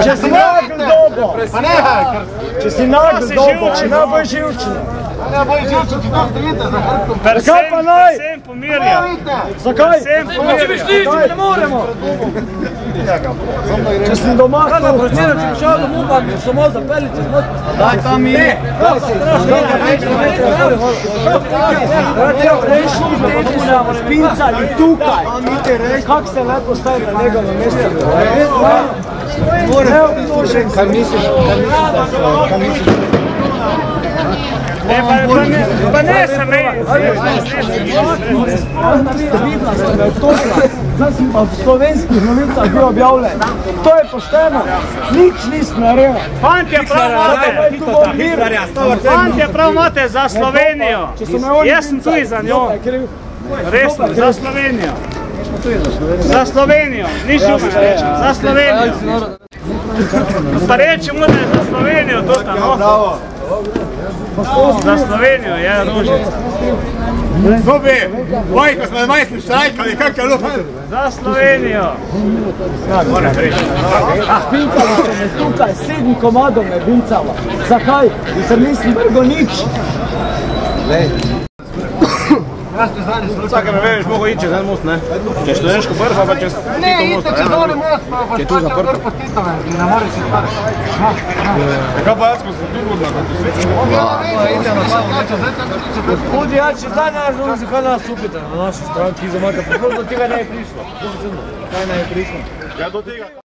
Če si nagl dobo, pa nehaj! Če si nagl dobo, ne boj živčina. Ne boj živčina, ti to stojite za hrbtom. Zakaj pa naj? Vsem pomirja. Zakaj? Vsem pomirja. Če bi šli, če ne moremo. Če si doma... Kaj da pročira, če bi šel domov, pa bi samo zapeli čez noč. Daj tam mi. Ne. Prejšnji tedni smo spincali tukaj. Kak ste lepo stavili na njega na mesto? Kaj misliš, Pa ne sem zdaj sem pa v slovenskih novincah bil objavljen. To je pošteno. Nič nisem naredil. Fantje, prav imate za Slovenijo. Jaz sem tudi za njo. Resno, za Slovenijo. Za Slovenijo. Nič ljubim rečem. Za Slovenijo. Pa rečem mu, da je za Slovenijo tudi, no? Za Slovenijo, je Rožica. Sobi, Vojko smo majsni štrajkali, kak je lupa? Za Slovenijo. Bincala se me tukaj, 7 komadov me bincala. Zakaj? Jer nisem vrgo nič. Vsake me veš, mogo ići čez jedan most, ne? Češ Slovenško brva, pa čez Tito most. Ne, idite čez ovni most, pa boš tako brv po Titove, ne moraš se stvari. Kaj pa jacko se tu budna? Hudi, ja će zdaj naš dom se kaj nas upite na naši stranki, za majka, pa do tega ne je prišlo. Kaj ne je prišlo? Ja do tega.